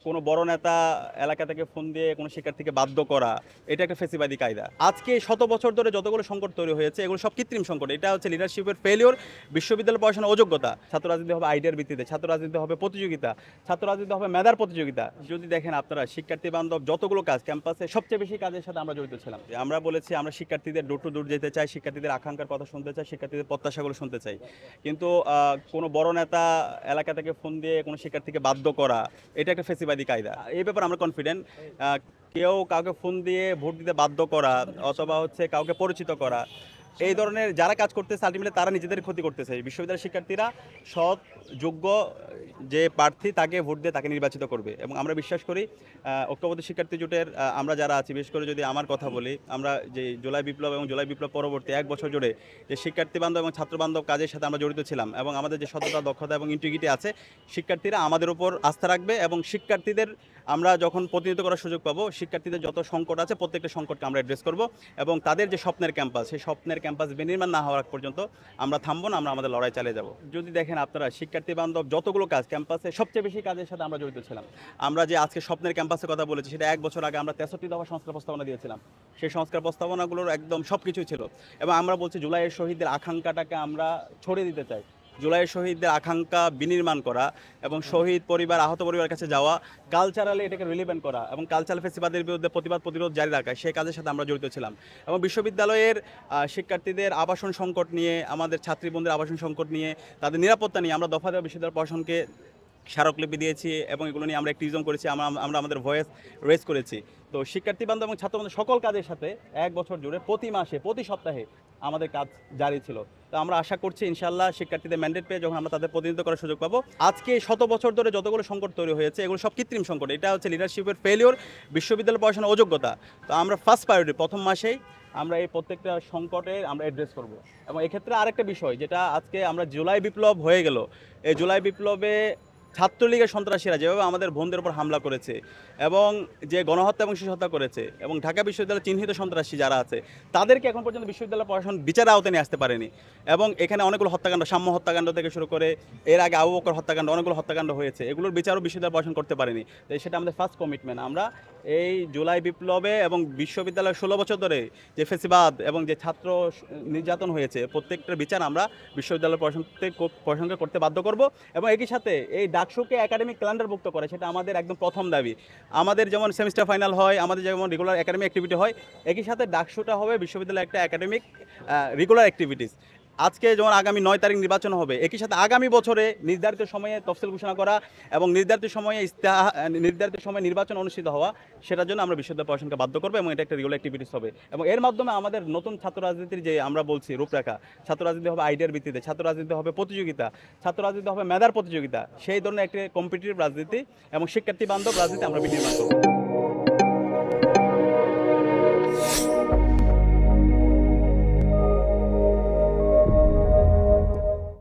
কোনো বড় নেতা এলাকা থেকে ফোন দিয়ে কোনো শিক্ষার্থীকে বাধ্য করা, এটা একটা ফেসিবাদী কায়দা। আজকে শত বছর ধরে যতগুলো সংকট তৈরি হয়েছে এগুলো সব কৃত্রিম সংকট। এটা হচ্ছে লিডারশিপের ফেলিওর, বিশ্ববিদ্যালয় পড়াশোনার অযোগ্যতা। ছাত্র রাজনীতি হবে আইডিয়ার ভিত্তিতে, ছাত্র রাজনীতি হবে প্রতিযোগিতা, ছাত্র রাজনীতি হবে মেধার প্রতিযোগিতা। যদি দেখেন আপনারা শিক্ষার্থী বান্ধব যতগুলো কাজ ক্যাম্পাসে সবচেয়ে বেশি কাজের সাথে আমরা জড়িত ছিলাম। আমরা বলেছি আমরা শিক্ষার্থীদের ডোর টু ডোর যেতে চাই, শিক্ষার্থীদের আকাঙ্ক্ষার কথা শুনতে চাই, শিক্ষার্থীদের প্রত্যাশাগুলো শুনতে চাই। কিন্তু কোনো বড় নেতা এলাকা থেকে ফোন দিয়ে কোনো শিক্ষার্থীকে বাধ্য করা, এটা একটা ফেসিবাদী কায়দা। এই ব্যাপারে আমরা কনফিডেন্ট। কেউ কাউকে ফোন দিয়ে ভোট দিতে বাধ্য করা অথবা হচ্ছে কাউকে পরিচিত করা, এই ধরনের যারা কাজ করতেছে আলটিমেটলি তারা নিজেদের ক্ষতি করতেছে। বিশ্ববিদ্যালয়ের শিক্ষার্থীরা সৎ, যোগ্য যে প্রার্থী তাকে ভোট দিয়ে তাকে নির্বাচিত করবে এবং আমরা বিশ্বাস করি ঐক্যবদ্ধ শিক্ষার্থী জোটের আমরা যারা আছি, বিশেষ করে যদি আমার কথা বলি, আমরা যে জুলাই বিপ্লব এবং জুলাই বিপ্লব পরবর্তী 1 বছর জুড়ে যে শিক্ষার্থী বান্ধব এবং ছাত্র বান্ধব কাজের সাথে আমরা জড়িত ছিলাম এবং আমাদের যে সততা, দক্ষতা এবং ইন্টিগ্রিটি আছে, শিক্ষার্থীরা আমাদের উপর আস্থা রাখবে এবং শিক্ষার্থীদের আমরা যখন প্রতিনিধিত্ব করার সুযোগ পাবো, শিক্ষার্থীদের যত সংকট আছে প্রত্যেকটা সংকটকে আমরা অ্যাড্রেস করব এবং তাদের যে স্বপ্নের ক্যাম্পাস, সেই স্বপ্নের ক্যাম্পাস বিনির্মাণ না হওয়ার পর্যন্ত আমরা থামবো না, আমরা আমাদের লড়াই চালিয়ে যাব। যদি দেখেন আপনারা শিক্ষার্থী বান্ধব যতগুলো কাজ ক্যাম্পাসে সবচেয়ে বেশি কাজের সাথে আমরা জড়িত ছিলাম। আমরা যে আজকে স্বপ্নের ক্যাম্পাসের কথা বলেছি, সেটা 1 বছর আগে আমরা 63 দফা সংস্কার প্রস্তাবনা দিয়েছিলাম। সেই সংস্কার প্রস্তাবনাগুলোর একদম সব কিছুই ছিল এবং আমরা বলছি জুলাইয়ের শহীদদের আকাঙ্ক্ষাটাকে আমরা ছড়িয়ে দিতে চাই। জুলাইয়ের শহীদদের আকাঙ্ক্ষা বিনির্মাণ করা এবং শহীদ পরিবার, আহত পরিবারের কাছে যাওয়া, কালচারালি এটাকে রিলিভেন্ট করা এবং কালচারাল ফেসিবাদের বিরুদ্ধে প্রতিবাদ প্রতিরোধ জারি রাখা, সেই কাজের সাথে আমরা জড়িত ছিলাম। এবং বিশ্ববিদ্যালয়ের শিক্ষার্থীদের আবাসন সংকট নিয়ে, আমাদের ছাত্রীবন্ধুদের আবাসন সংকট নিয়ে, তাদের নিরাপত্তা নিয়ে আমরা দফা দেওয়া বিশ্ববিদ্যালয় প্রশাসনকে স্মারকলিপি দিয়েছি এবং এগুলো নিয়ে আমরা অ্যাক্টিভিজম করেছি, আমরা আমাদের ভয়েস রেজ করেছি। তো শিক্ষার্থী বান্ধব এবং ছাত্র বান্ধব সকল কাজের সাথে 1 বছর জুড়ে প্রতি মাসে, প্রতি সপ্তাহে আমাদের কাজ জারি ছিল। তো আমরা আশা করছি ইনশাআল্লাহ শিক্ষার্থীদের ম্যান্ডেট পেয়ে যখন আমরা তাদের প্রতিনিধিত্ব করার সুযোগ পাবো, আজকে শত বছর ধরে যতগুলো সংকট তৈরি হয়েছে এগুলো সব কৃত্রিম সংকট। এটা হচ্ছে লিডারশিপের ফেলিওর, বিশ্ববিদ্যালয় পড়াশোনার অযোগ্যতা। তো আমরা ফার্স্ট প্রায়োরিটি প্রথম মাসেই আমরা এই প্রত্যেকটা সংকটে আমরা অ্যাড্রেস করব। এবং এক্ষেত্রে আরেকটা বিষয়, যেটা আজকে আমরা জুলাই বিপ্লব হয়ে গেল, এই জুলাই বিপ্লবে ছাত্রলীগের সন্ত্রাসীরা যেভাবে আমাদের বোনদের উপর হামলা করেছে এবং যে গণহত্যা এবং শিশু হত্যা করেছে এবং ঢাকা বিশ্ববিদ্যালয়ের চিহ্নিত সন্ত্রাসী যারা আছে তাদেরকে এখন পর্যন্ত বিশ্ববিদ্যালয় প্রশাসন বিচারের আওতায় নিয়ে আসতে পারেনি। এবং এখানে অনেকগুলো হত্যাকাণ্ড, সাম্য হত্যাকাণ্ড থেকে শুরু করে এর আগে আবু বকর হত্যাকাণ্ড, অনেকগুলো হত্যাকাণ্ড হয়েছে, এগুলোর বিচারও বিশ্ববিদ্যালয় প্রশাসন করতে পারেনি। তো সেটা আমাদের ফার্স্ট কমিটমেন্ট। আমরা এই জুলাই বিপ্লবে এবং বিশ্ববিদ্যালয় 16 বছর ধরে যে ফেসিবাদ এবং যে ছাত্র নির্যাতন হয়েছে, প্রত্যেকটার বিচার আমরা বিশ্ববিদ্যালয় প্রশাসনকে করতে বাধ্য করব। এবং একই সাথে এই ডাকসুকে একাডেমিক ক্যালেন্ডারভুক্ত করে, সেটা আমাদের একদম প্রথম দাবি। আমাদের যেমন সেমিস্টার ফাইনাল হয়, আমাদের যেমন রেগুলার একাডেমিক অ্যাক্টিভিটি হয়, একই সাথে ডাকসুটা হবে বিশ্ববিদ্যালয়ের একটা একাডেমিক রেগুলার অ্যাক্টিভিটিস। আজকে যেমন আগামী 9 তারিখ নির্বাচন হবে, একই সাথে আগামী বছরে নির্ধারিত সময়ে তফসিল ঘোষণা করা এবং নির্ধারিত সময়ে নির্বাচন অনুষ্ঠিত হওয়া, সেটার জন্য আমরা বিশ্ববিদ্যালয় প্রশাসনকে বাধ্য করবো এবং এটা একটা রেগুলার অ্যাক্টিভিটিস হবে। এবং এর মাধ্যমে আমাদের নতুন ছাত্র রাজনীতির যে আমরা বলছি রূপরেখা, ছাত্র রাজনীতি হবে আইডিয়ার ভিত্তিতে, ছাত্র রাজনীতি হবে প্রতিযোগিতা, ছাত্র রাজনীতি হবে মেধার প্রতিযোগিতা, সেই ধরনের একটা কম্পিটিটিভ রাজনীতি এবং শিক্ষার্থী বান্ধব রাজনীতি আমরা বিনির্মাণ করব।